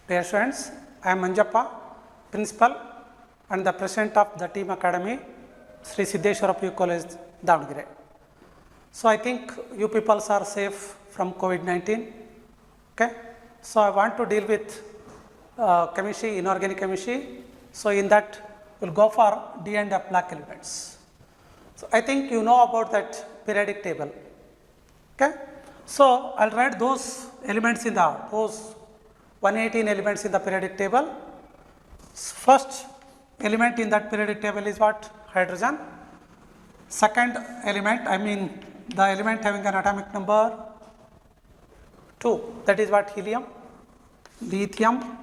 Dear students, I am Manjappa, Principal and the President of the Team Academy, Sri Siddheshwara PU College, Davangere. So, I think you people are safe from COVID-19. Okay? So, I want to deal with chemistry, inorganic chemistry. So, in that we will go for D and F block elements. So, I think you know about that periodic table. Okay? So, I will write those elements in those 118 elements in the periodic table. First element in that periodic table is what? Hydrogen. Second element, I mean the element having an atomic number 2, that is what? Helium, lithium,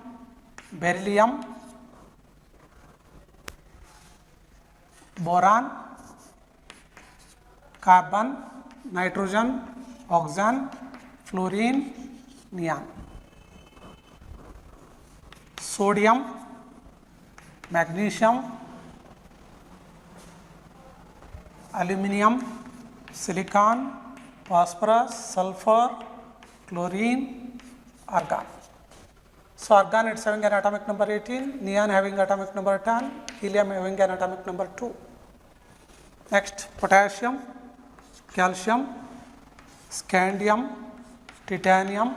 beryllium, boron, carbon, nitrogen, oxygen, fluorine, neon. Sodium, magnesium, aluminum, silicon, phosphorus, sulfur, chlorine, argon. So, argon it's having an atomic number 18, neon having atomic number 10, helium having an atomic number 2. Next, potassium, calcium, scandium, titanium,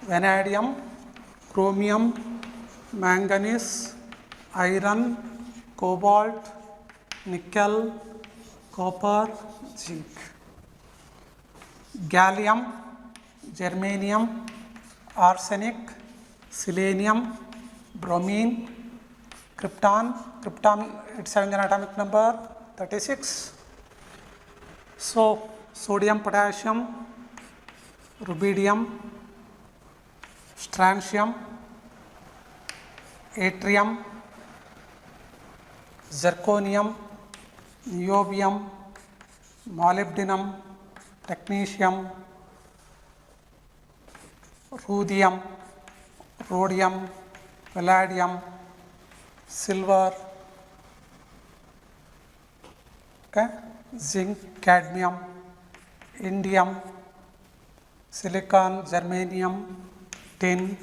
vanadium, chromium, manganese, iron, cobalt, nickel, copper, zinc. Gallium, germanium, arsenic, selenium, bromine, krypton. Krypton it's having an atomic number 36. So, sodium, potassium, rubidium, strontium, yttrium, zirconium, niobium, molybdenum, technetium, ruthenium, rhodium, palladium, silver, okay, zinc, cadmium, indium, silicon, germanium, tin,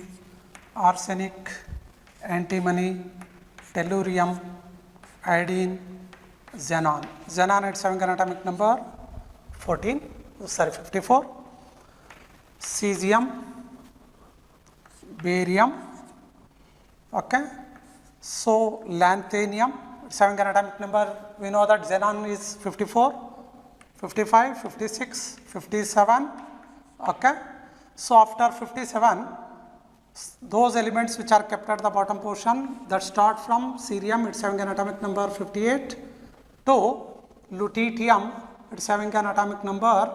arsenic, antimony, tellurium, iodine, xenon. Xenon it's having an atomic number 54. Cesium, barium, okay. So, lanthanum it's having an atomic number, we know that xenon is 54, 55, 56, 57, okay. So, after 57, those elements which are kept at the bottom portion that start from cerium, it's having an atomic number 58, to lutetium, it's having an atomic number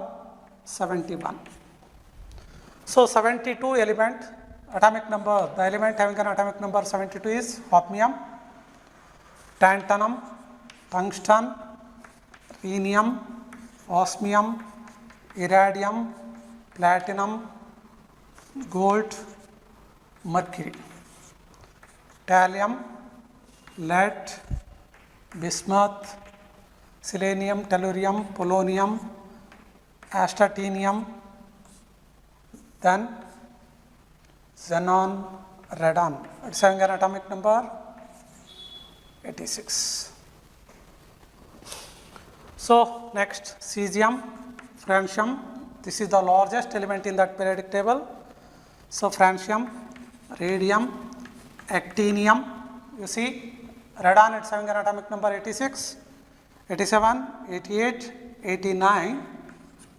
71. So, 72 element atomic number, the element having an atomic number 72 is hafnium, tantalum, tungsten, rhenium, osmium, iridium, platinum, gold, mercury, thallium, lead, bismuth, selenium, tellurium, polonium, astatinium, then xenon, radon. It's having an atomic number 86. So, next cesium, francium. This is the largest element in that periodic table. So, francium, radium, actinium. You see, radon it's having an atomic number 86, 87, 88, 89.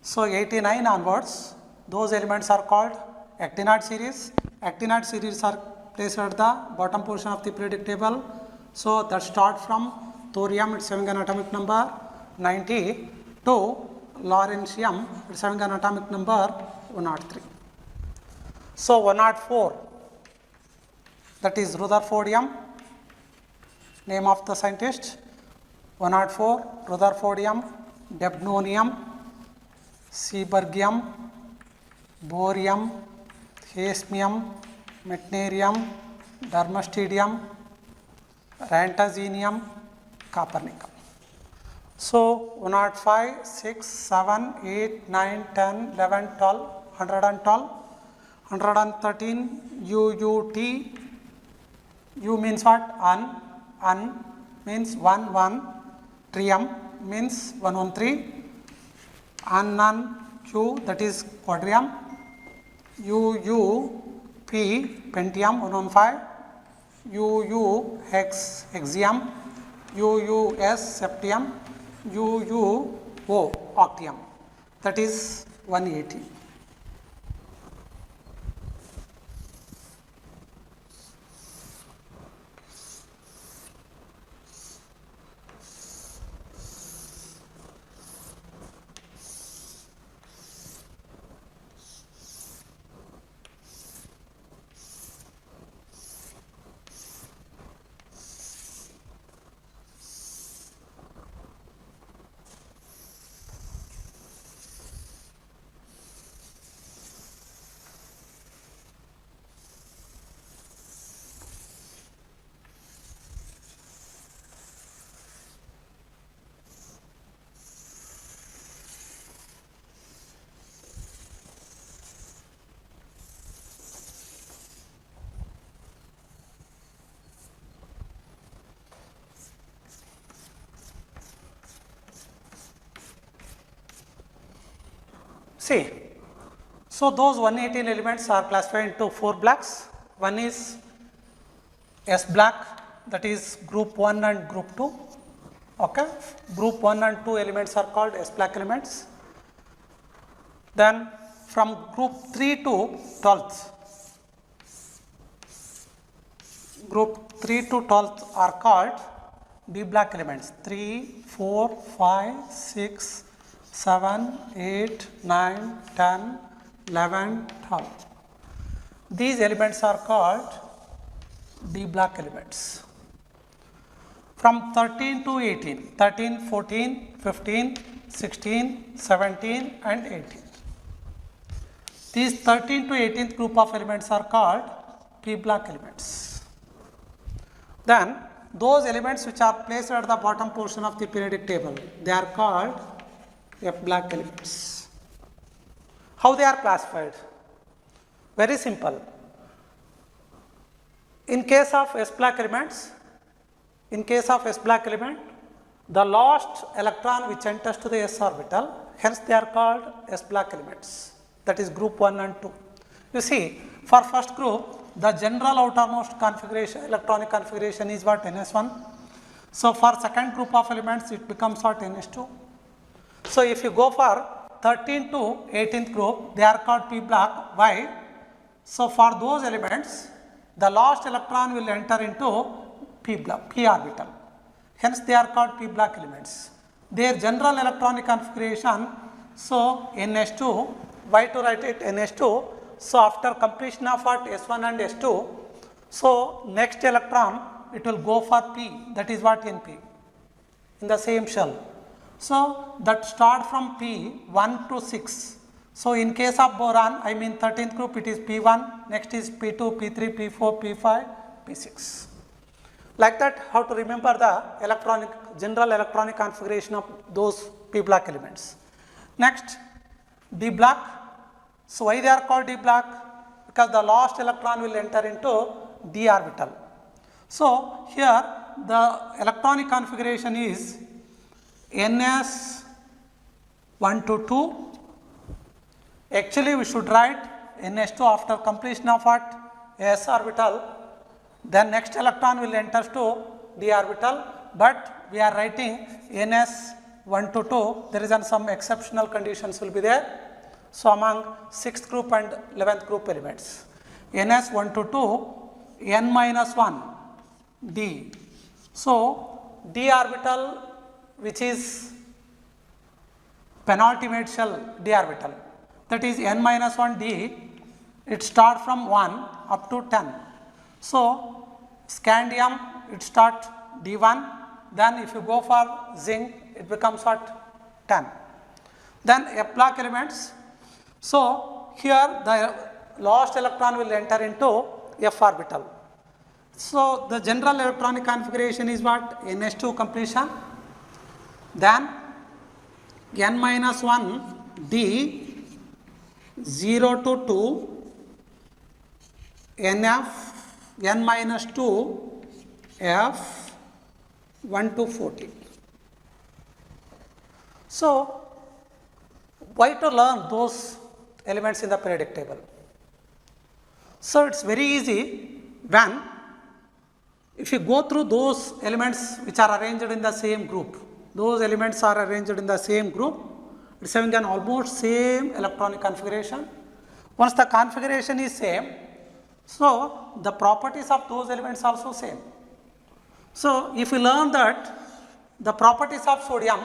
So, 89 onwards, those elements are called actinide series. Actinide series are placed at the bottom portion of the periodic table. So, that start from thorium, it's having an atomic number 90, to lawrencium, it's having an atomic number 103. So, 104, that is Rutherfordium, name of the scientist, 104, Rutherfordium, debnonium, seaborgium, borium, hafnium, meitnerium, dermastidium, rantazenium, copernicum. So, 105, 6, 7, 8, 9, 10, 11, 12, 112, 113 UUT. U means what? Un means 1 1. Trium means 113. Unknown Q, that is quadrium. UUP pentium 115. Hexium. Septium. Octium, that is 180. See, so those 118 elements are classified into 4 blocks. One is S block, that is group 1 and group 2. Okay. Group 1 and 2 elements are called S block elements. Then from group 3 to 12th, group 3 to 12th are called D block elements. 3, 4, 5, 6, 7, 8, 9, 10, 11, 12. These elements are called D block elements. From 13 to 18, 13, 14, 15, 16, 17 and 18. These 13 to 18th group of elements are called P block elements. Then those elements which are placed at the bottom portion of the periodic table, they are called F block elements. How they are classified? Very simple. In case of S block elements, the last electron which enters to the s orbital, hence they are called S block elements, that is group 1 and 2. You see, for first group, the general outermost configuration, electronic configuration is what? NS1. So for second group of elements, it becomes what? NS2. So if you go for 13 to 18th group, they are called P block. Why? So for those elements, the last electron will enter into P block, P orbital. Hence they are called P block elements. Their general electronic configuration, so NS2, why to write it NS2? So after completion of what? S1 and S2, so next electron it will go for P, that is what? NP, in the same shell. So that start from P 1 to 6. So in case of boron, I mean 13th group, it is P1, next is P2, P3, P4, P5, P6. Like that, how to remember the general electronic configuration of those P block elements. Next, D block. So why they are called D block? Because the last electron will enter into D orbital. So here the electronic configuration is NS1 to 2. Actually we should write NS2 after completion of what? S orbital. Then next electron will enter to D orbital, but we are writing NS1 to 2. There is some exceptional conditions will be there. So among 6th group and 11th group elements, NS1 to 2, N minus 1, D. So D orbital, which is penultimate shell D orbital, that is N minus 1 D, it starts from 1 up to 10. So scandium, it starts D1, then if you go for zinc, it becomes what? 10. Then F block elements. So here the last electron will enter into F orbital. So the general electronic configuration is what? NS2 completion. Then N minus 1 D 0 to 2, NF n minus 2 F 1 to 14. So, why to learn those elements in the periodic table? So, it is very easy when if you go through those elements which are arranged in the same group, those elements are arranged in the same group, it is having an almost same electronic configuration. Once the configuration is same, so the properties of those elements also same. So, if we learn that the properties of sodium,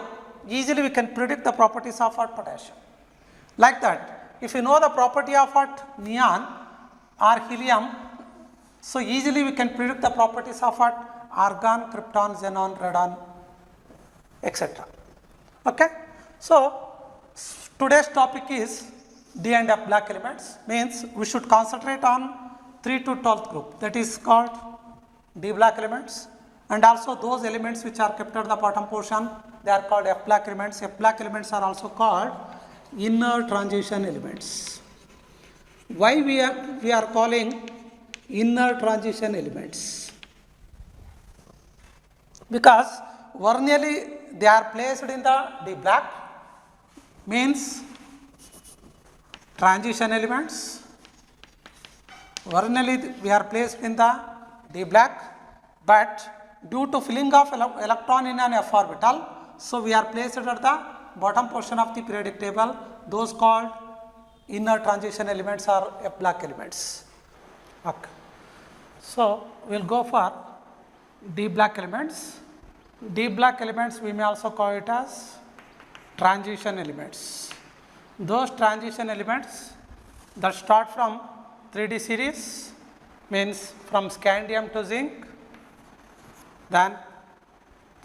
easily we can predict the properties of what potassium. Like that, if you know the property of what neon or helium, so easily we can predict the properties of what argon, krypton, xenon, radon, etc. Okay. So, today's topic is D and F black elements, means we should concentrate on 3 to 12th group, that is called D black elements, and also those elements which are kept at the bottom portion, they are called F black elements. F black elements are also called inner transition elements. Why we are calling inner transition elements? Because vernally they are placed in the D black, means transition elements. Vernally we are placed in the D black, but due to filling of electron in an f orbital, so we are placed at the bottom portion of the periodic table. Those called inner transition elements are F black elements. Okay. So, we will go for D black elements. D black elements we may also call it as transition elements. Those transition elements that start from 3D series, means from scandium to zinc, then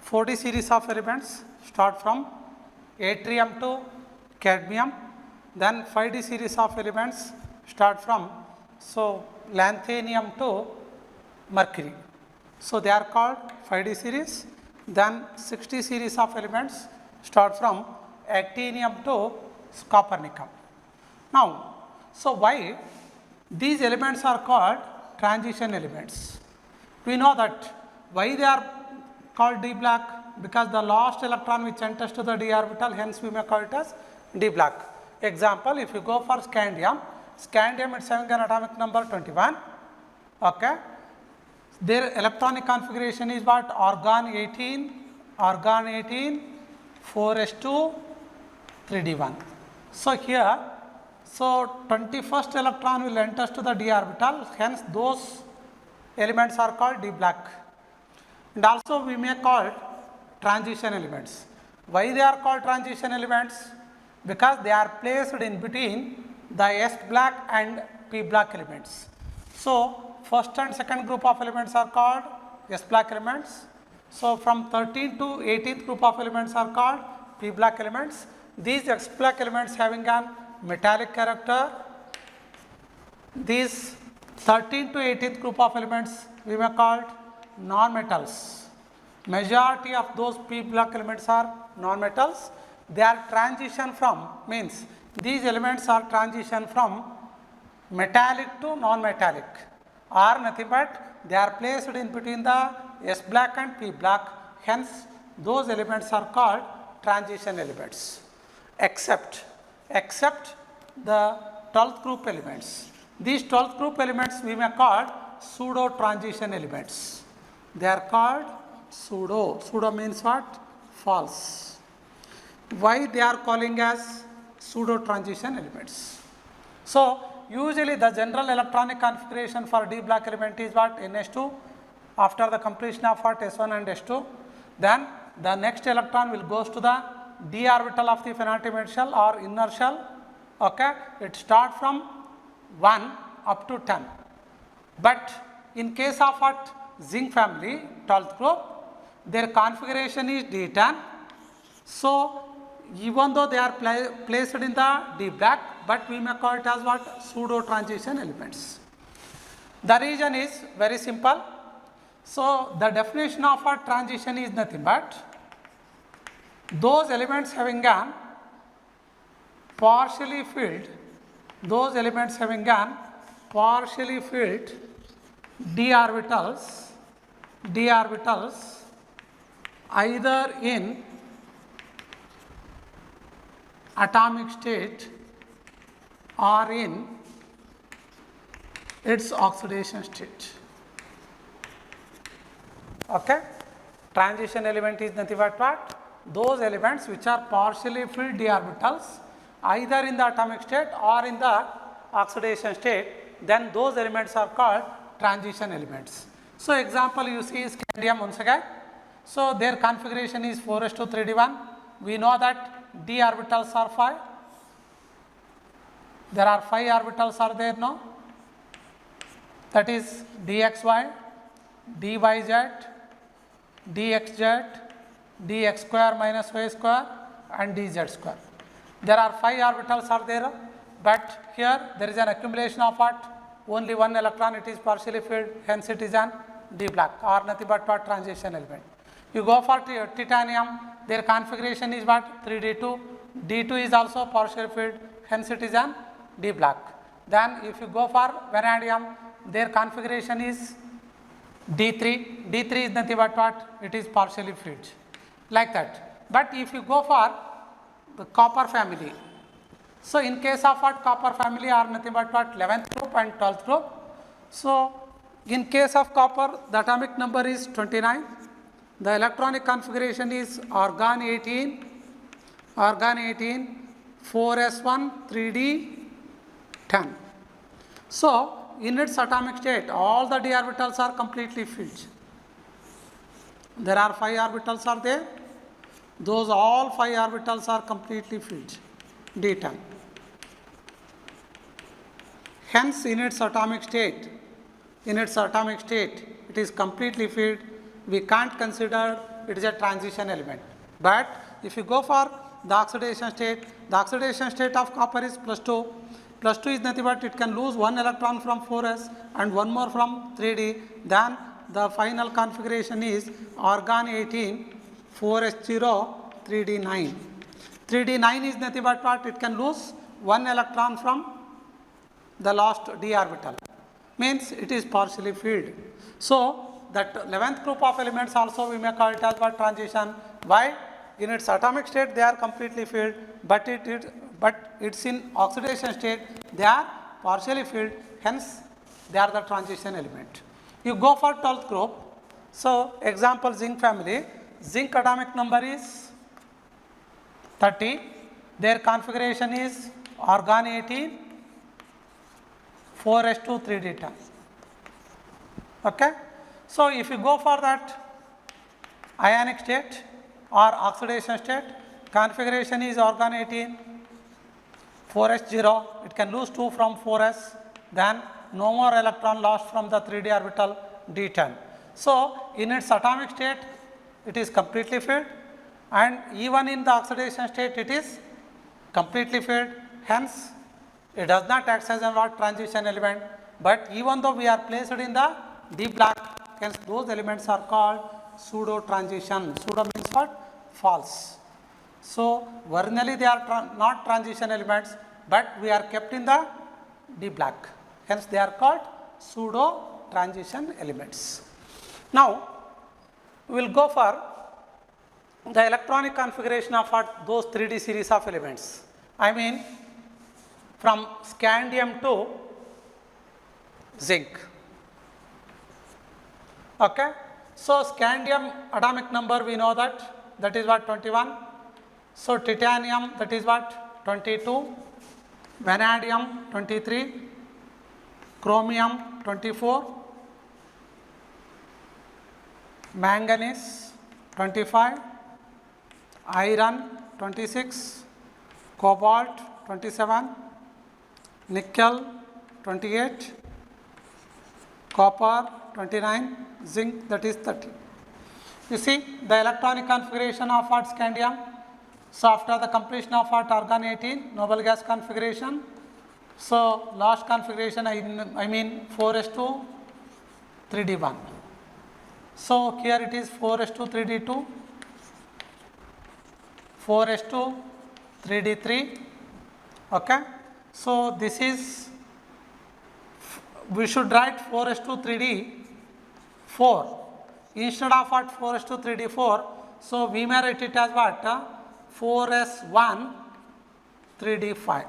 4D series of elements start from yttrium to cadmium, then 5D series of elements start from lanthanum to mercury. So, they are called 5D series. Then 6D series of elements start from actinium to coppernicum. Now, so why these elements are called transition elements? We know that why they are called D black, because the last electron which enters to the d orbital, hence we may call it as D black. Example, if you go for scandium, scandium is having an atomic number 21. Okay. Their electronic configuration is what? Argon 18, 4s2, 3d1. So, here, so 21st electron will enter to the d orbital, hence those elements are called D black. And also we may call it transition elements. Why they are called transition elements? Because they are placed in between the S black and P black elements. So, first and second group of elements are called S black elements. So, from 13th to 18th group of elements are called P black elements. These S black elements having an metallic character. These 13th to 18th group of elements we may call non-metals. Majority of those P black elements are non-metals. They are transition from, means these elements are transition from metallic to non-metallic, or nothing but they are placed in between the S black and P black, hence those elements are called transition elements, except the 12th group elements. These 12th group elements we may call pseudo transition elements. They are called pseudo. Pseudo means what? False. Why they are calling as pseudo transition elements? So, usually the general electronic configuration for D black element is what? NH2. After the completion of what? S1 and S2, then the next electron will goes to the d orbital of the penultimate shell or inner shell. Okay, it starts from 1 up to 10. But in case of what? Zinc family 12th group, their configuration is D10. So, even though they are placed in the D black, but we may call it as what? Pseudo transition elements. The reason is very simple. So, the definition of a transition is nothing but those elements having an partially filled, those elements having an partially filled d orbitals either in atomic state or in its oxidation state. Okay? Transition element is nothing but what? Those elements which are partially filled d orbitals either in the atomic state or in the oxidation state, then those elements are called transition elements. So, example you see is scandium once again. So, their configuration is 4s2 3d1. We know that d orbitals are 5. There are 5 orbitals are there now, that is dxy, dyz, dxz, dx square minus y square and dz square. There are 5 orbitals are there, but here there is an accumulation of what? Only one electron, it is partially filled, hence it is an d block or nothing but what? Transition element. You go for titanium, their configuration is what? 3d2, d2 is also partially filled, hence it is an d block. Then if you go for vanadium, their configuration is d3, d3 is nothing but what? It is partially filled, like that. But if you go for the copper family, so in case of what? Copper family are nothing but what? 11th group and 12th group. So in case of copper, the atomic number is 29, the electronic configuration is argon 18, 4s1 3d 10. So in its atomic state, all the d orbitals are completely filled. There are 5 orbitals are there, those all 5 orbitals are completely filled, d10. Hence in its atomic state, it is completely filled. We can't consider it is a transition element. But if you go for the oxidation state of copper is +2. +2 is nothing but it can lose one electron from 4s and one more from 3d. Then the final configuration is argon 18, 4s0, 3d9. 3d9 is nothing but what? It can lose one electron from the last d orbital, means it is partially filled. So that 11th group of elements also we may call it as what? Transition. Why? In its atomic state they are completely filled, but it's in oxidation state they are partially filled, hence they are the transition element. You go for 12th group. So example zinc family, zinc atomic number is 30, their configuration is argon 18, 4s2 3d10. Okay? So if you go for that ionic state or oxidation state, configuration is argon 18, 4s0, it can lose 2 from 4s, then no more electron lost from the 3d orbital d10. So in its atomic state it is completely filled, and even in the oxidation state it is completely filled, hence it does not act as a transition element. But even though we are placed in the d block, hence those elements are called pseudo transition. Pseudo means what? False. So originally they are not transition elements, but we are kept in the d block, hence they are called pseudo transition elements. Now we will go for the electronic configuration of what? Those 3d series of elements. I mean from scandium to zinc. Okay? So scandium atomic number we know that is what? 21. So titanium, that is what? 22. Vanadium 23. Chromium 24. Manganese 25. Iron 26. Cobalt 27. Nickel 28. Copper 29. Zinc, that is 30. You see the electronic configuration of what? Scandium. So after the completion of what? Argon 18, noble gas configuration. So last configuration I mean 4s2 3d1. So here it is 4s2 3d2, 4s2 3d3. Okay. So this is we should write 4s2 3d 4 instead of what 4s2 3d 4. So we may write it as what 4s1 3d 5.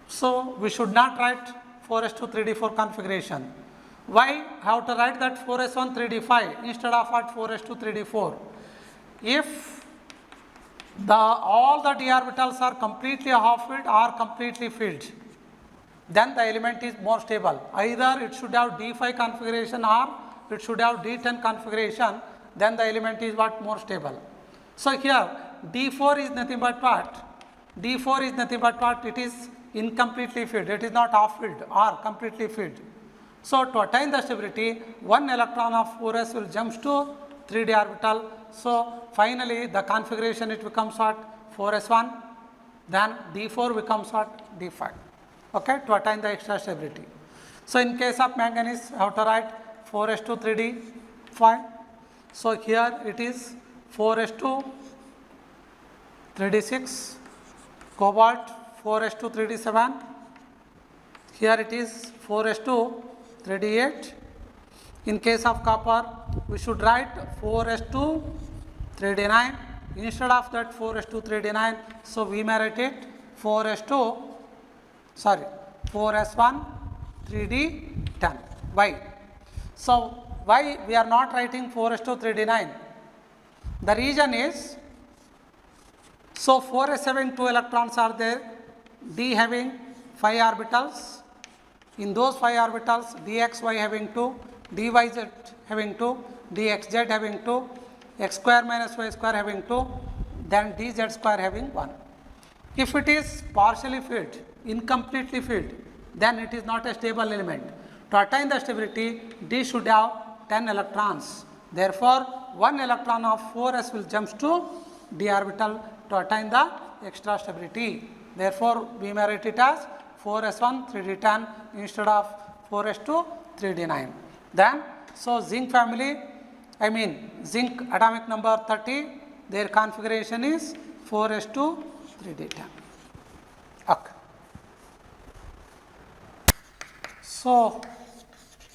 So we should not write 4s2 3d 4 configuration. Why have to write that 4s1 3d 5 instead of what 4s2 3d 4? If all the d orbitals are completely half filled or completely filled, then the element is more stable. Either it should have d5 configuration or it should have d10 configuration, then the element is what more stable. So here d4 is nothing but what? D4 is nothing but what? It is incompletely filled, it is not half filled or completely filled. So to attain the stability, one electron of 4s will jump to 3d orbital. So finally the configuration it becomes what? 4s1, then d4 becomes what? d5. Okay, to attain the extra stability. So in case of manganese, I have to write 4s2 3d 5. So here it is 4s2 3d 6, cobalt 4s2 3d 7, here it is 4s2 3d 8. In case of copper, we should write 4s2 3d 9 instead of that 4s2 3d 9. So we may write it 4s1 3d 10. Why? So why we are not writing 4s2 3d 9? The reason is, so 4s having 2 electrons are there, d having 5 orbitals. In those 5 orbitals, dxy having 2, dyz having 2, dxz having 2, x square minus y square having 2, then dz square having 1. If it is partially filled, incompletely filled, then it is not a stable element. To attain the stability, d should have 10 electrons. Therefore, 1 electron of 4s will jump to d orbital to attain the extra stability. Therefore, we may write it as 4s1 3d 10 instead of 4s2 3d 9. Then, so zinc family, zinc atomic number 30, their configuration is 4s2 3d 10. Okay. So,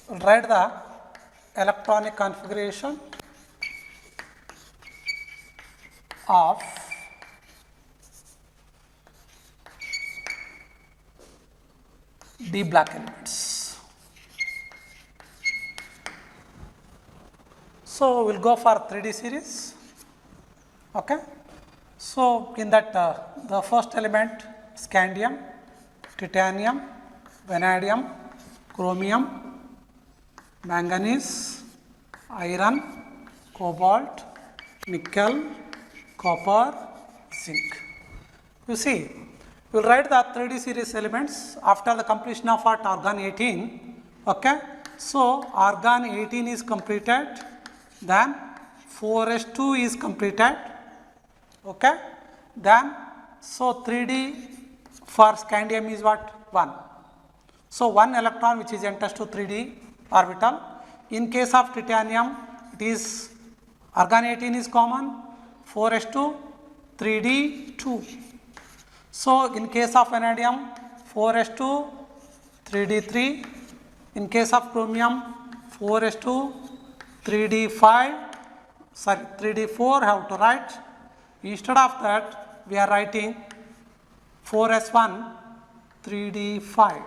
we'll write the electronic configuration of d black elements. So we'll go for 3D series. Okay. So in that the first element scandium, titanium, vanadium, chromium, manganese, iron, cobalt, nickel, copper, zinc. You see, we will write the 3D series elements after the completion of what? Argon 18. Okay. So argon 18 is completed, then 4s2 is completed. Okay. Then so 3D for scandium is what? 1. So 1 electron which is enters to 3D orbital. In case of titanium, it is argon 18 is common, 4s2 3d 2. So in case of vanadium, 4s2 3d 3. In case of chromium, 4s2 3d 5. 3d 4 have to write. Instead of that, we are writing 4s1 3d 5.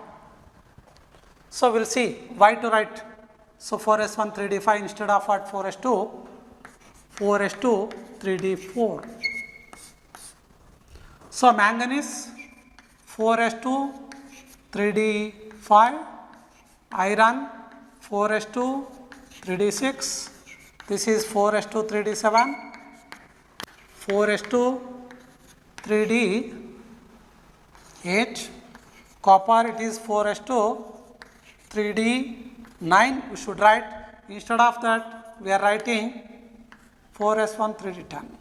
So we'll see why to write. So 4s1 3d 5 instead of what? 4s2 3d 4. So manganese 4s2 3d 5, iron 4s2 3d 6, this is 4s2 3d 7, 4s2 3d 8, copper it is 4s2 3d 9, we should write. Instead of that, we are writing 4s1 3d 10.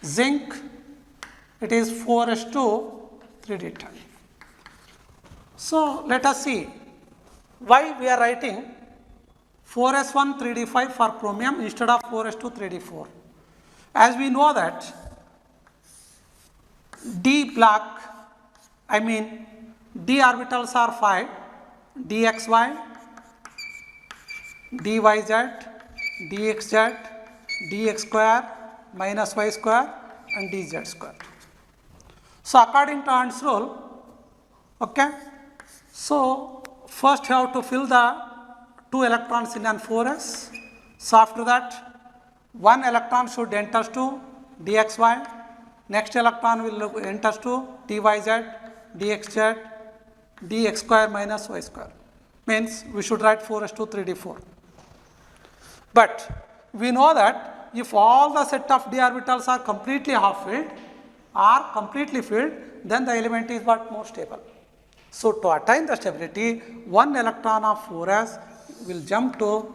Zinc, it is 4s2 3d 10. So let us see why we are writing 4s1 3d 5 for chromium instead of 4s2 3d 4. As we know that d black I mean d orbitals are 5, dxy, dyz, dxz, dx square minus y square and dz square. So according to Hund's rule, okay, so first you have to fill the 2 electrons in an 4s. So after that 1 electron should enter to dxy, next electron will enter to dyz, dxz, dx square minus y square. Means we should write 4s2 3d4. But we know that if all the set of d orbitals are completely half filled or completely filled, then the element is what more stable. So to attain the stability, 1 electron of 4s will jump to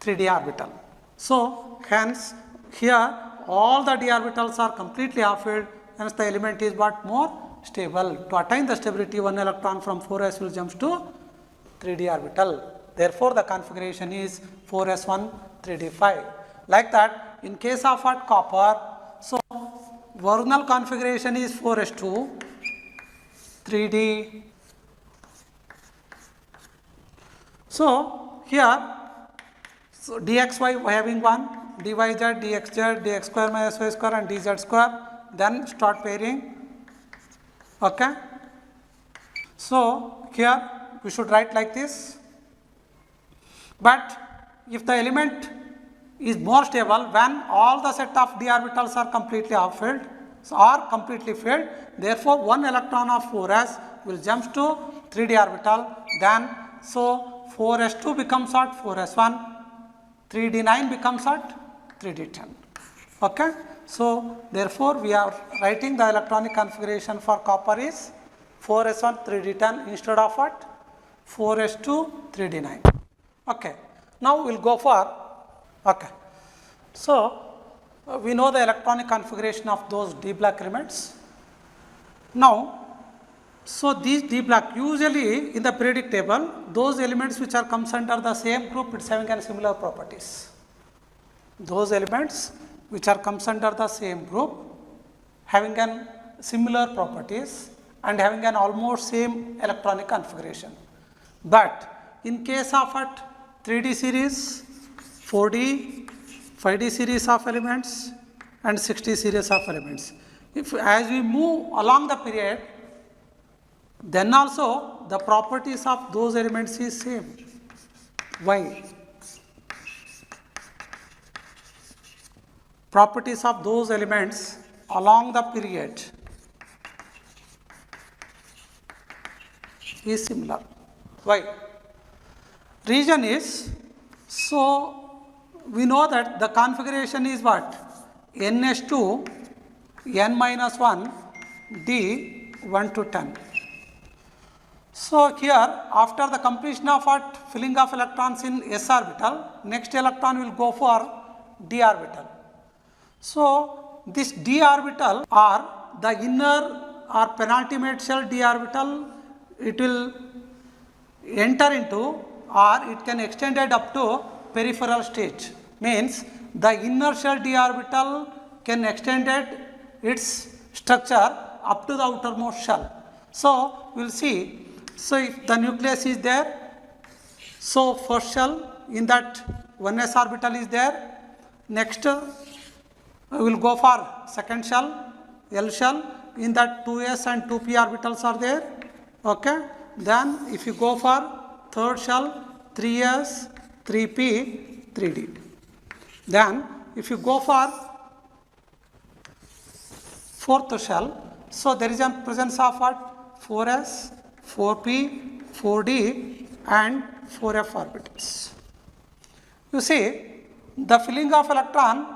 3d orbital. So hence here all the d orbitals are completely half filled, hence the element is what more stable. To attain the stability, 1 electron from 4s will jump to 3d orbital. Therefore the configuration is 4s1 3d5. Like that, in case of what copper, so original configuration is 4s2 3d. So here, so dxy having 1, dyz, dxz, dx square minus y square and dz square, then start pairing. Okay. So here we should write like this. But if the element is more stable when all the set of d orbitals are completely half filled or completely filled, therefore 1 electron of 4s will jump to 3d orbital, then so 4s2 becomes what 4s1, 3d9 becomes what 3d10. Okay. So therefore we are writing the electronic configuration for copper is 4s1 3d10 instead of what 4s2 3d9. Okay. Now we will go for, okay. So we know the electronic configuration of those d block elements. Now, so these d block, usually in the periodic table, those elements which are comes under the same group, it's having a similar properties. Those elements which are comes under the same group having an similar properties and having an almost same electronic configuration. But in case of what 3d series, 4d, 5d series of elements and 6d series of elements, if as we move along the period, then also the properties of those elements is same. Why? Properties of those elements along the period is similar. Why? Reason is, so we know that the configuration is what ns2 n minus 1 d 1 to 10. So here after the completion of what filling of electrons in s orbital, next electron will go for d orbital. So this d orbital or the inner or penultimate shell d orbital, it will enter into or it can extend it up to peripheral stage. Means the inner shell d orbital can extend its structure up to the outermost shell. So we will see, so if the nucleus is there, so first shell in that 1s orbital is there, next we will go for second shell, L shell, in that 2s and 2p orbitals are there. Okay. Then if you go for third shell, 3s, 3p, 3d. Then if you go for fourth shell, so there is a presence of what 4s, 4p, 4d and 4f orbitals. You see the filling of electron,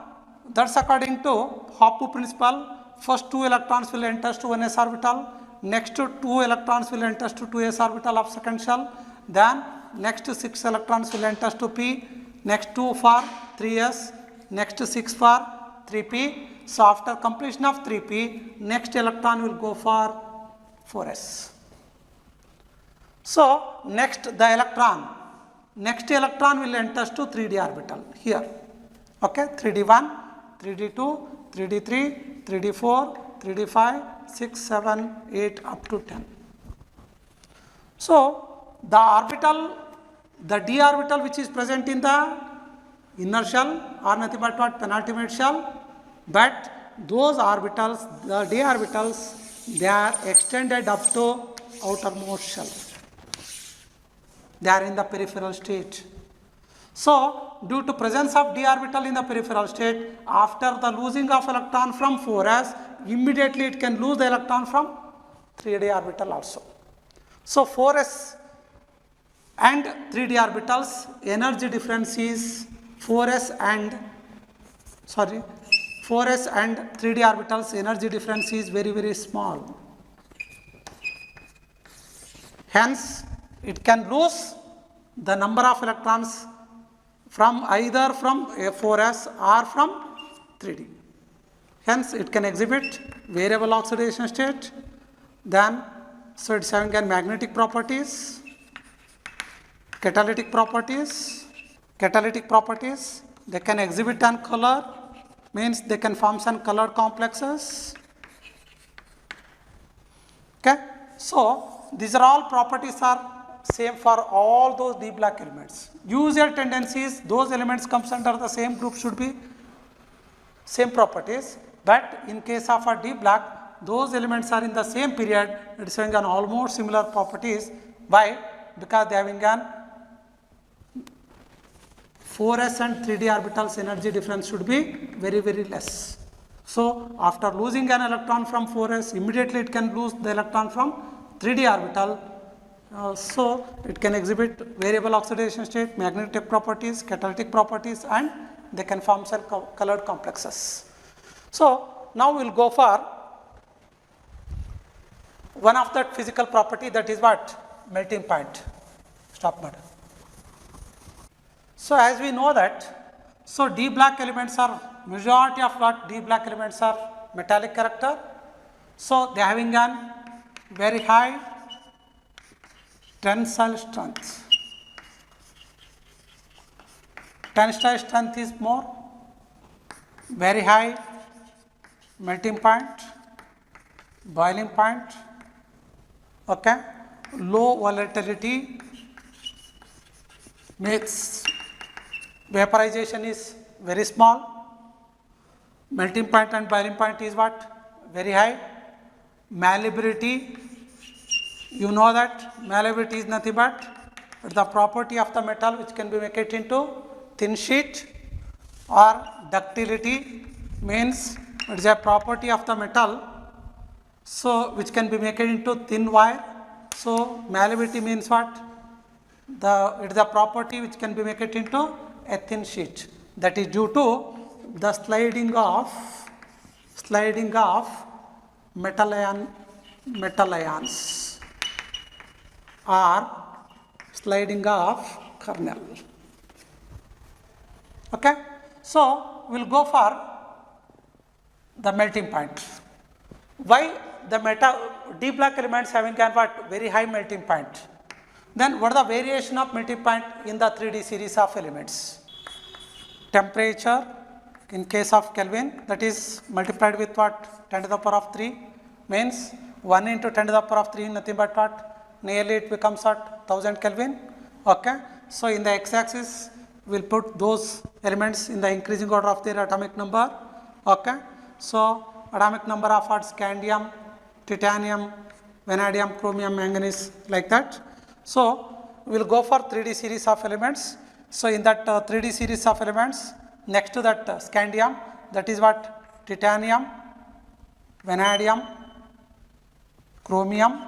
that's according to Hopf principle. First 2 electrons will enter to 1s orbital, next 2 electrons will enter to 2s orbital of second shell, then next 6 electrons will enter to p, next 2 for 3s, next 6 for 3p. So after completion of 3p, next electron will go for 4s. So next electron will enter to 3d orbital here. Okay, 3d1, 3d2, 3d3, 3d4, 3d5, 6, 7, 8 up to 10. So, the orbital, the d orbital which is present in the inner shell are nothing but what? Penultimate shell, but those orbitals, the d orbitals, they are extended up to outermost shell. They are in the peripheral state. So, due to presence of d orbital in the peripheral state, after the losing of electron from 4s, immediately it can lose the electron from 3d orbital also. So, 4s and 3d orbitals energy difference is 4s and 3d orbitals energy difference is very, very small. Hence, it can lose the number of electrons from either from 4s or from 3d. Hence, it can exhibit variable oxidation state. Then, so it's having magnetic properties, catalytic properties. Catalytic properties, they can exhibit an color, means they can form some colored complexes. Okay. So, these are all properties are same for all those d black elements. Usual tendencies, those elements comes under the same group should be same properties, but in case of a d black, those elements are in the same period, it is having an almost similar properties. Why? Because they are having an 4s and 3d orbitals energy difference should be very, very less. So, after losing an electron from 4s, immediately it can lose the electron from 3d orbital. So, it can exhibit variable oxidation state, magnetic properties, catalytic properties, and they can form some colored complexes. So, now we will go for one of that physical property, that is what? Melting point. Stop, madam. So, as we know that, so d black elements are, majority of what d black elements are metallic character. So, they are having an very high tensile strength. Tensile strength is more, very high melting point, boiling point, okay. Low volatility makes vaporization is very small, melting point and boiling point is what? Very high. Malleability, you know that malleability is nothing but the property of the metal which can be made it into thin sheet, or ductility means it is a property of the metal, so which can be made into thin wire. So, malleability means what? It is a property which can be made it into a thin sheet, that is due to the sliding of metal ions or sliding of kernel. Okay. So, we will go for the melting point. Why the d black elements having what? Very high melting point. Then what is the variation of melting point in the 3D series of elements? Temperature in case of Kelvin, that is multiplied with what? 10 to the power of 3, means 1 into 10 to the power of 3 nothing but what? Nearly it becomes what? 1000 Kelvin. Okay. So, in the x axis we will put those elements in the increasing order of their atomic number. Okay. So, atomic number of what? Scandium, titanium, vanadium, chromium, manganese, like that. So, we will go for 3D series of elements. So, in that 3D series of elements, next to that scandium, that is what? Titanium, vanadium, chromium,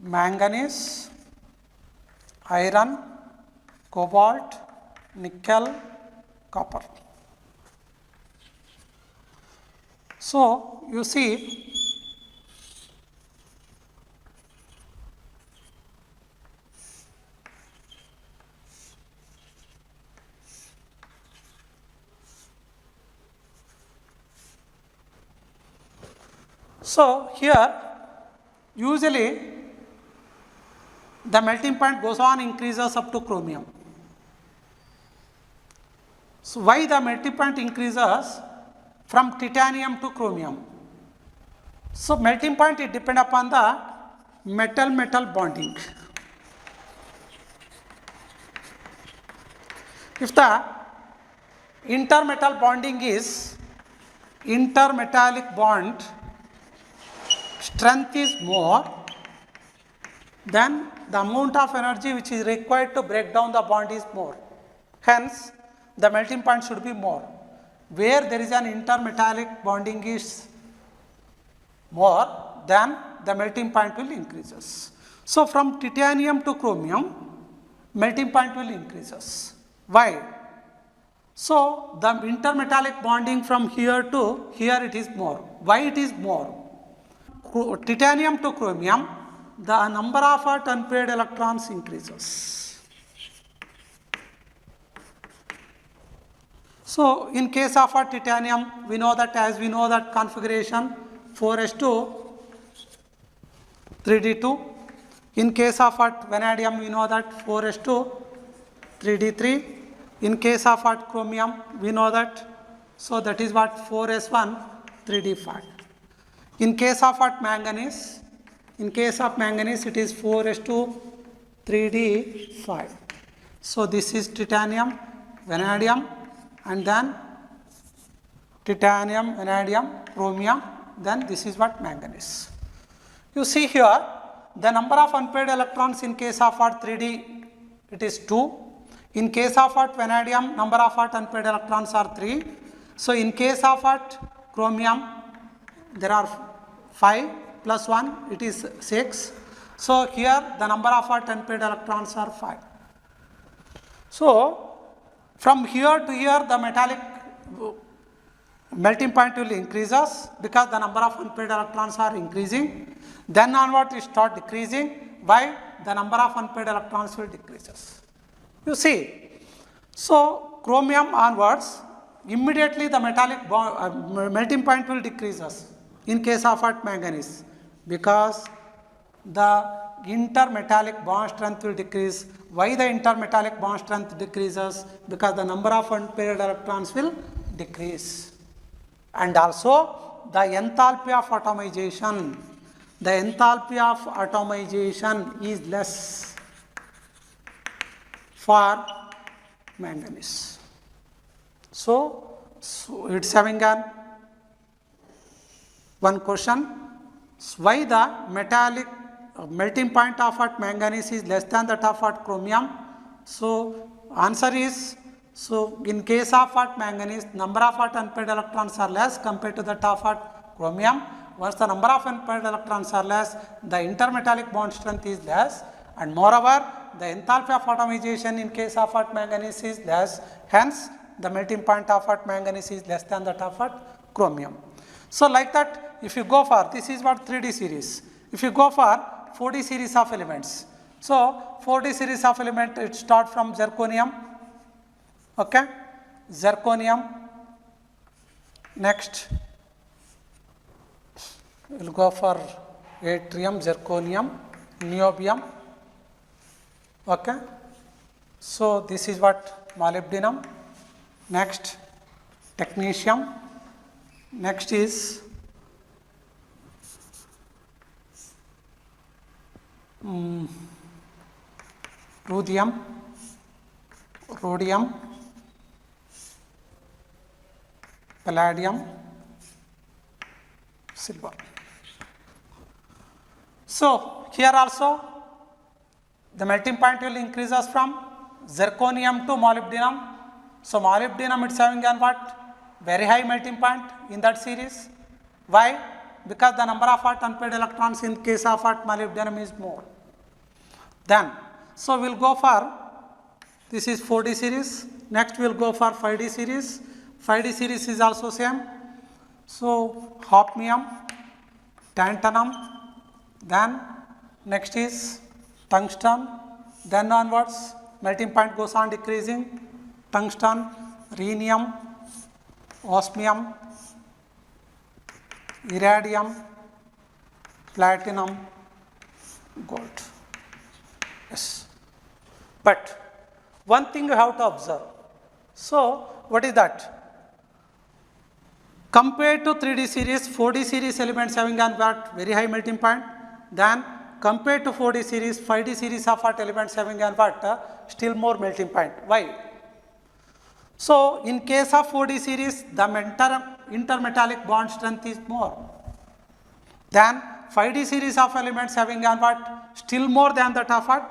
manganese, iron, cobalt, nickel, copper. So, you see so, here usually the melting point goes on increases up to chromium. So, why the melting point increases from titanium to chromium? So melting point, it depend upon the metal bonding. If the intermetal bonding is intermetallic bond strength is more, then the amount of energy which is required to break down the bond is more. Hence, the melting point should be more. Where there is an intermetallic bonding is more, then the melting point will increases. So, from titanium to chromium, melting point will increases. Why? So, the intermetallic bonding from here to here, it is more. Why it is more? Titanium to chromium, the number of unpaired electrons increases. So, in case of a titanium, we know that, as we know that configuration 4s2 3d2. In case of a vanadium, we know that 4s2 3d3. In case of a chromium, we know that, so that is what, 4s1 3d5. In case of what, manganese, it is 4s2 3d5. So this is titanium, vanadium, and then titanium, vanadium, chromium, then this is what, manganese. You see here, the number of unpaired electrons in case of what, 3d, it is 2. In case of what, vanadium, number of what, unpaired electrons are 3. So in case of what, chromium, there are 5 plus 1, it is 6. So here the number of what, unpaired electrons are 5. So from here to here, the metallic melting point will increases because the number of unpaired electrons are increasing. Then onward it start decreasing. Why? The number of unpaired electrons will decreases. You see, so chromium onwards, immediately the metallic melting point will decreases in case of what, manganese, because the intermetallic bond strength will decrease. Why the intermetallic bond strength decreases? Because the number of unpaired electrons will decrease. And also the enthalpy of atomization. The enthalpy of atomization is less for manganese. So it's having one question. Why the metallic melting point of what, manganese is less than that of what, chromium? So answer is, so in case of what, manganese, number of what, unpaired electrons are less compared to that of what, chromium. Once the number of unpaired electrons are less, the intermetallic bond strength is less, and moreover the enthalpy of atomization in case of what, manganese is less. Hence the melting point of what, manganese is less than that of what, chromium. So like that, if you go for, this is what, 3D series. If you go for 4D series of elements, so 4D series of element, it start from zirconium, okay, zirconium, next we will go for yttrium, zirconium, niobium, okay. So this is what, molybdenum, next technetium, next is ruthenium, rhodium, palladium, silver. So here also the melting point will increases from zirconium to molybdenum. So molybdenum, it's having an what, very high melting point in that series. Why? Because the number of what, unpaired electrons in case of what, molybdenum is more. Then, so we will go for, this is 4D series, next we will go for 5D series. 5D series is also same. So hafnium, tantalum, then next is tungsten, then onwards melting point goes on decreasing, tungsten, rhenium, osmium, iridium, platinum, gold. Yes. But one thing you have to observe. So what is that? Compared to 3D series, 4D series elements having an what? Very high melting point. Then compared to 4D series, 5D series of what elements having an what? Still more melting point. Why? So in case of 4D series, the intermetallic bond strength is more. Then 5D series of elements having an what? Still more than that of what?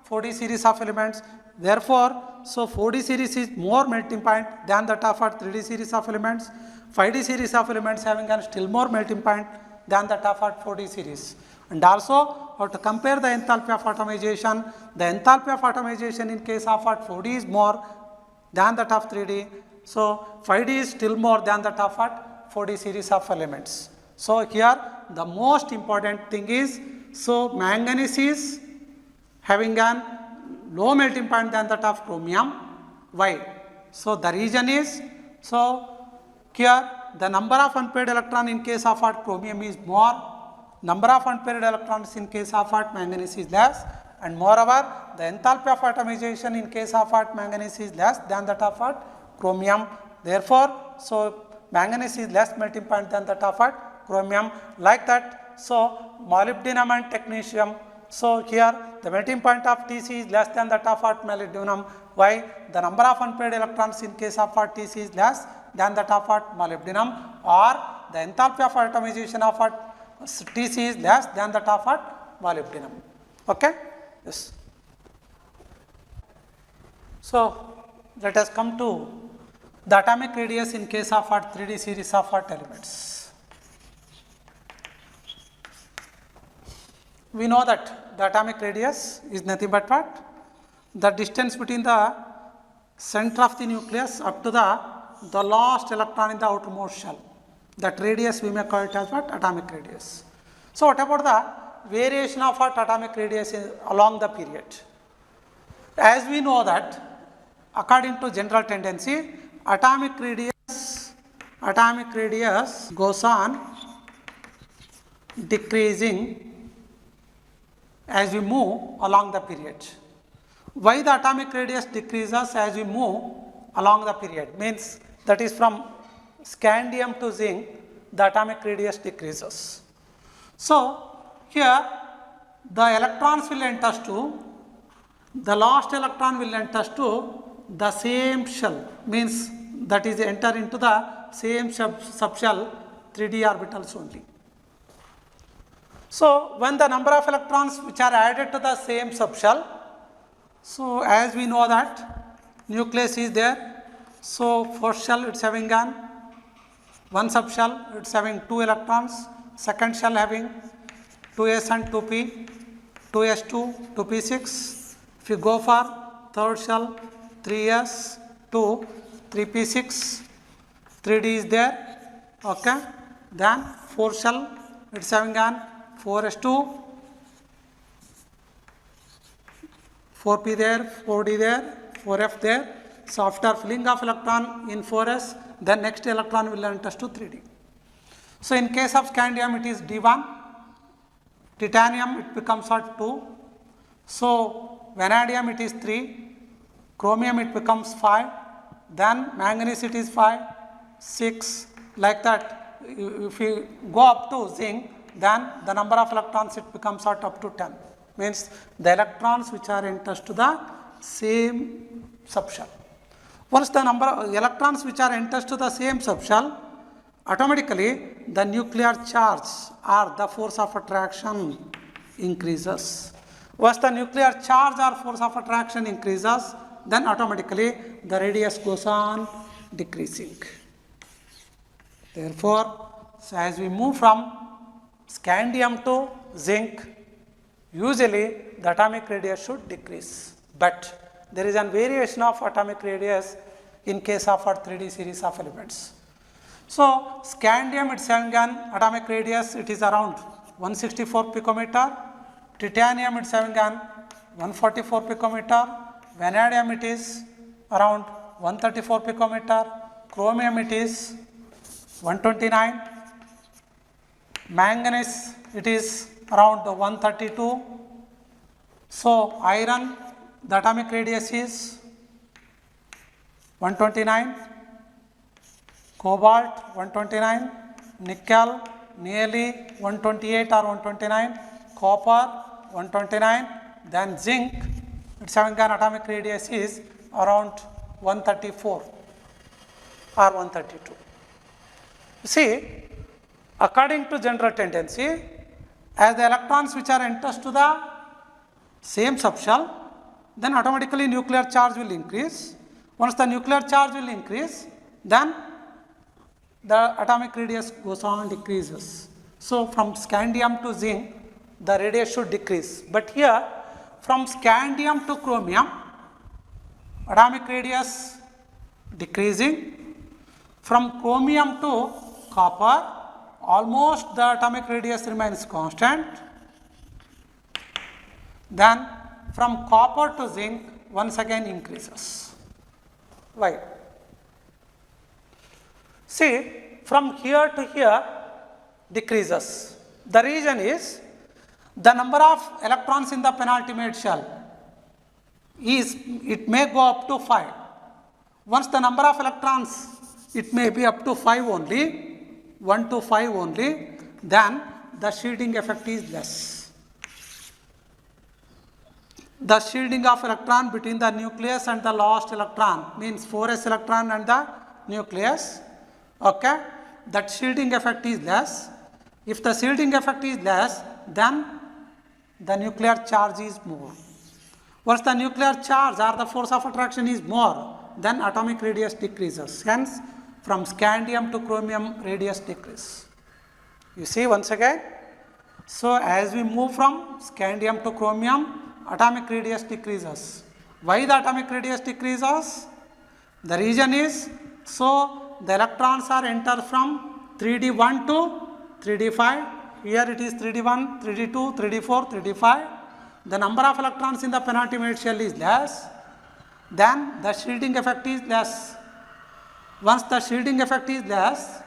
4D series of elements. Therefore, so 4D series is more melting point than that of what? 3D series of elements. 5D series of elements having a still more melting point than that of what? 4D series. And also, to compare the enthalpy of atomization, the enthalpy of atomization in case of what? 4D is more than that of 3D. So 5D is still more than that of what? 4D series of elements. So here the most important thing is, so manganese is having an low melting point than that of chromium. Why? So the reason is, so here the number of unpaired electron in case of what? Chromium is more, number of unpaired electrons in case of what? Manganese is less, and moreover the enthalpy of atomization in case of what? Manganese is less than that of what? Chromium. Therefore, so manganese is less melting point than that of what? Chromium. Like that, so molybdenum and technetium, so here the melting point of Tc is less than that of what? Molybdenum. Why? The number of unpaired electrons in case of what? Tc is less than that of what? Molybdenum, or the enthalpy of atomization of what? Tc is less than that of what? Molybdenum. Okay? Yes. So let us come to the atomic radius in case of what? 3D series of what elements. We know that the atomic radius is nothing but what? The distance between the center of the nucleus up to the last electron in the outermost shell. That radius we may call it as what? Atomic radius. So what about the variation of what? Atomic radius along the period? As we know that according to general tendency, atomic radius goes on decreasing as we move along the period. Why the atomic radius decreases as we move along the period? Means that is from scandium to zinc, the atomic radius decreases. So here the electrons will enter to, the last electron will enter to the same shell, means that is enter into the same subshell 3D orbitals only. So when the number of electrons which are added to the same subshell, so as we know that nucleus is there, so first shell it's having one subshell, it's having 2 electrons, second shell having 2s and 2p, 2s2, 2p6. If you go for third shell, 3s, 2, 3p6, 3d is there, okay. Then fourth shell it's having 4s2, 4p there, 4d there, 4f there. So after filling of electron in 4s, then next electron will enter to 3d. So in case of scandium it is d1, titanium it becomes 2, so vanadium it is 3, chromium it becomes 5, then manganese it is 5, 6, like that. If you go up to zinc, then the number of electrons it becomes up to 10, means the electrons which are enters to the same subshell. Once the number of electrons which are enters to the same subshell, automatically the nuclear charge or the force of attraction increases. Once the nuclear charge or force of attraction increases, then automatically the radius goes on decreasing. Therefore, so as we move from scandium to zinc, usually the atomic radius should decrease, but there is a variation of atomic radius in case of our 3D series of elements. So scandium it's having an atomic radius, it is around 164 picometer, titanium it's having an 144 picometer, vanadium it is around 134 picometer, chromium it is 129, manganese it is around 132. So iron, the atomic radius is 129, cobalt 129, nickel nearly 128 or 129, copper 129, then zinc, its having an atomic radius is around 134 or 132. See, according to general tendency, as the electrons which are enters to the same subshell, then automatically nuclear charge will increase. Once the nuclear charge will increase, then the atomic radius goes on decreases. So from scandium to zinc, the radius should decrease. But here, from scandium to chromium, atomic radius decreasing. From chromium to copper, almost the atomic radius remains constant. Then from copper to zinc, once again increases. Why? See, from here to here decreases. The reason is the number of electrons in the penultimate shell is, it may go up to 5. Once the number of electrons, it may be up to 5 only, 1 to 5 only, then the shielding effect is less. The shielding of electron between the nucleus and the last electron means 4s electron and the nucleus. Okay, that shielding effect is less. If the shielding effect is less, then the nuclear charge is more. Once the nuclear charge or the force of attraction is more, then atomic radius decreases. Hence, from scandium to chromium, radius decrease. You see once again. So as we move from scandium to chromium, atomic radius decreases. Why the atomic radius decreases? The reason is, so the electrons are entered from 3d1 to 3d5. Here it is 3d1, 3d2, 3d4, 3d5. The number of electrons in the penultimate shell is less, then the shielding effect is less. Once the shielding effect is less,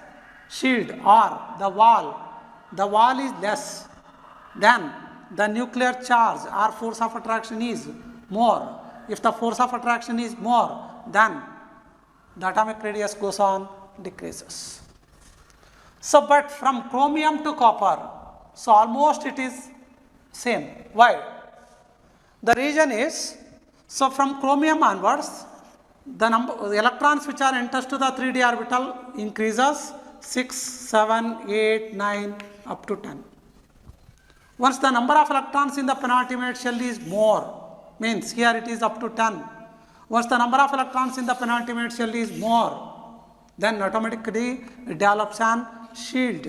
shield or the wall is less, then the nuclear charge or force of attraction is more. If the force of attraction is more, then the atomic radius goes on decreases. So, but from chromium to copper, so almost it is same. Why? The reason is, so from chromium onwards, the electrons which are enters to the 3d orbital increases 6, 7, 8, 9 up to 10. Once the number of electrons in the penultimate shell is more, means here it is up to 10. Once the number of electrons in the penultimate shell is more, then automatically it develops an shield.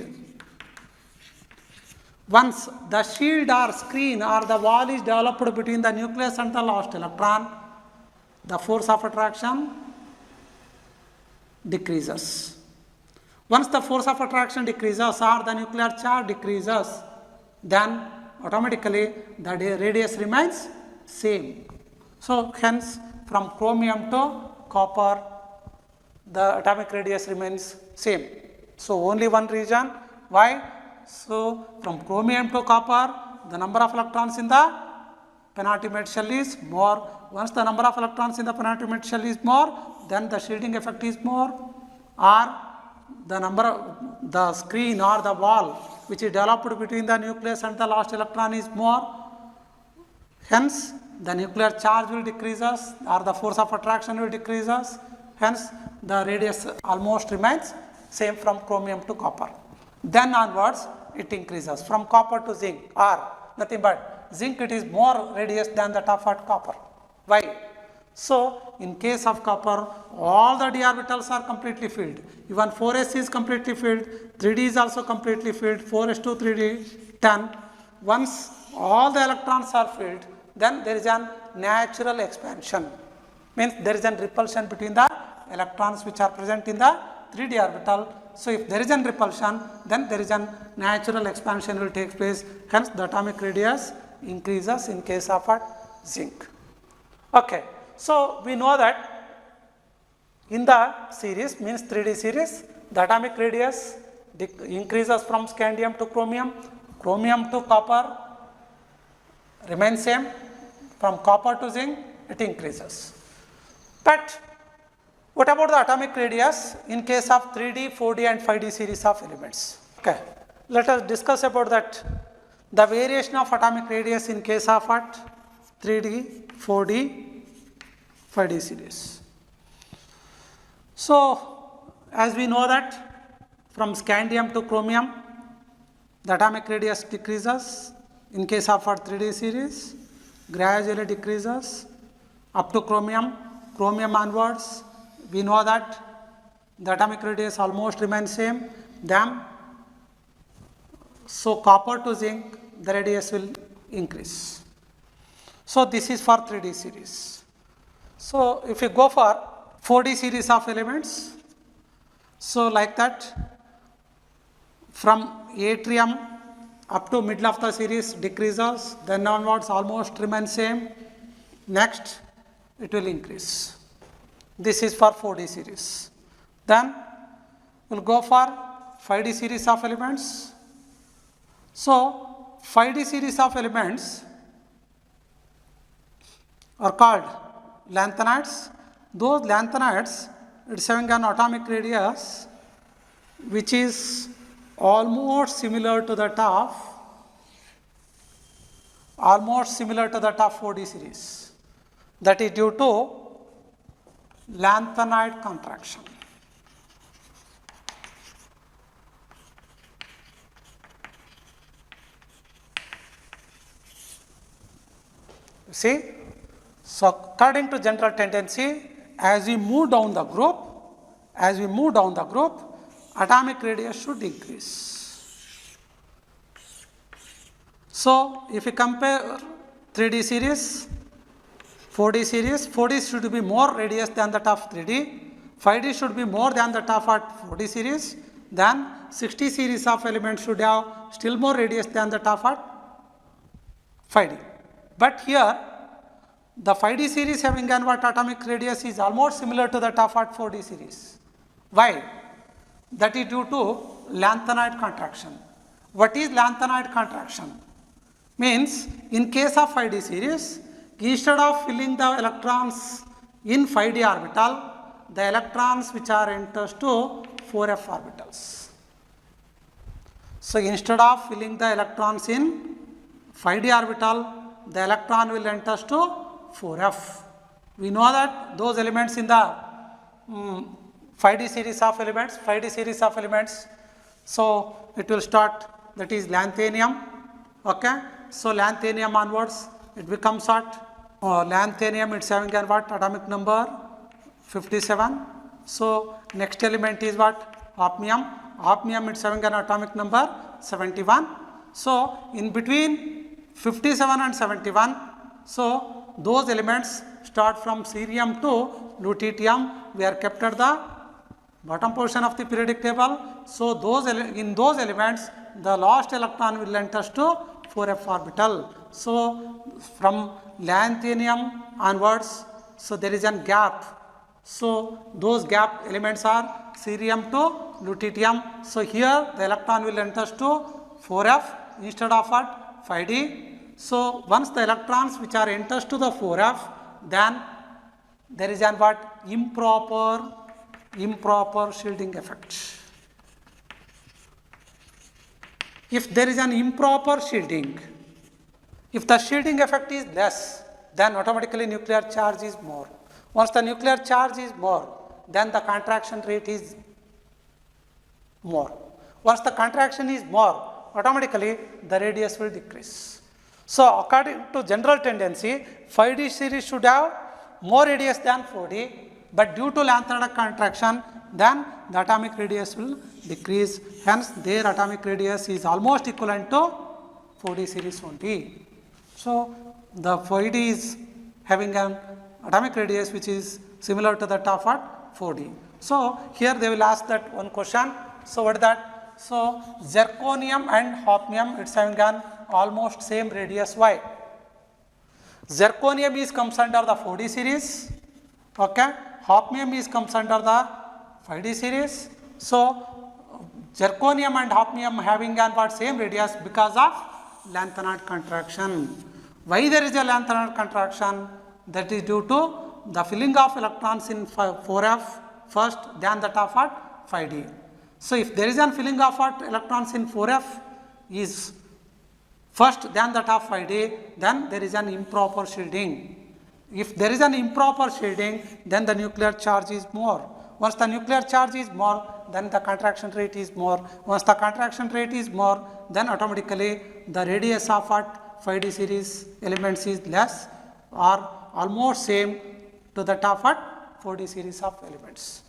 Once the shield or screen or the wall is developed between the nucleus and the last electron, the force of attraction decreases. Once the force of attraction decreases or the nuclear charge decreases, then automatically the radius remains same. So hence from chromium to copper, the atomic radius remains same. So only one reason why. So from chromium to copper, the number of electrons in the penultimate shell is more. Once the number of electrons in the penultimate shell is more, then the shielding effect is more, or the number of the screen or the wall which is developed between the nucleus and the last electron is more. Hence the nuclear charge will decreases or the force of attraction will decreases. Hence the radius almost remains same from chromium to copper. Then onwards it increases from copper to zinc, or nothing but zinc, it is more radius than that of copper. Why? So in case of copper, all the d orbitals are completely filled. Even 4s is completely filled, 3d is also completely filled, 4s2, 3d, 10. Once all the electrons are filled, then there is a natural expansion. Means there is a repulsion between the electrons which are present in the 3d orbital. So if there is a repulsion, then there is a natural expansion will take place. Hence the atomic radius increases in case of zinc. Okay. So we know that in the series, means 3d series, the atomic radius increases from scandium to chromium, chromium to copper remains same, from copper to zinc it increases. But What about the atomic radius in case of 3D, 4D and 5D series of elements? Okay, let us discuss about that, the variation of atomic radius in case of what? 3D, 4D, 5D series. So, as we know that from scandium to chromium, the atomic radius decreases. In case of our 3D series, gradually decreases up to chromium, chromium onwards. We know that the atomic radius almost remains same. Then, so copper to zinc, the radius will increase. So this is for 3D series. So if you go for 4D series of elements, so like that, from yttrium up to middle of the series decreases, then onwards almost remains same. Next, it will increase. This is for 4D series. Then we'll go for 5D series of elements. So 5D series of elements are called lanthanides. Those lanthanides, it's having an atomic radius which is almost similar to that of 4D series. That is due to lanthanide contraction. See, so according to general tendency, as we move down the group, atomic radius should increase. So if you compare 3D series, 4D series, 4D should be more radius than that of 3D, 5D should be more than that of 4D series, then 60 series of elements should have still more radius than that of 5D. But here, the 5D series having an what atomic radius is almost similar to that of 4D series. Why? That is due to lanthanide contraction. What is lanthanide contraction? Means in case of 5D series, instead of filling the electrons in 5D orbital, the electrons which are enters to 4f orbitals. So instead of filling the electrons in 5D orbital, the electron will enters to 4f. We know that those elements in the 5D series of elements, so it will start, that is lanthanum. Okay, so lanthanum onwards it becomes what? Lanthanum, it's having a what atomic number 57. So next element is what? Hafnium. Hafnium, it's having an atomic number 71. So in between 57 and 71, so those elements start from cerium to lutetium. We are kept at the bottom portion of the periodic table. So in those elements, the last electron will enters to 4f orbital. So from lanthanum onwards, so there is a gap. So those gap elements are cerium to lutetium. So here the electron will enters to 4f instead of what? 5D. So once the electrons which are enters to the 4f, then there is an what? Improper shielding effect. If there is an improper shielding, if the shielding effect is less, then automatically nuclear charge is more. Once the nuclear charge is more, then the contraction rate is more. Once the contraction is more, automatically the radius will decrease. So according to general tendency, 5D series should have more radius than 4D, but due to lanthanide contraction, then the atomic radius will decrease. Hence, their atomic radius is almost equivalent to 4D series only. So the 5D is having an atomic radius which is similar to that of 4D. So here they will ask that one question. So what is that? So zirconium and hafnium, it's having an almost same radius. Why? Zirconium is comes under the 4D series. Okay, hafnium is comes under the 5D series. So zirconium and hafnium having an what same radius because of lanthanide contraction. Why there is a lanthanide contraction? That is due to the filling of electrons in 4f first than that of at 5d. So, if there is an filling of at electrons in 4f is first than that of 5d, then there is an improper shielding. If there is an improper shielding, then the nuclear charge is more. Once the nuclear charge is more, then the contraction rate is more. Once the contraction rate is more, then automatically the radius of at 5d series elements is less or almost same to that of at 4d series of elements.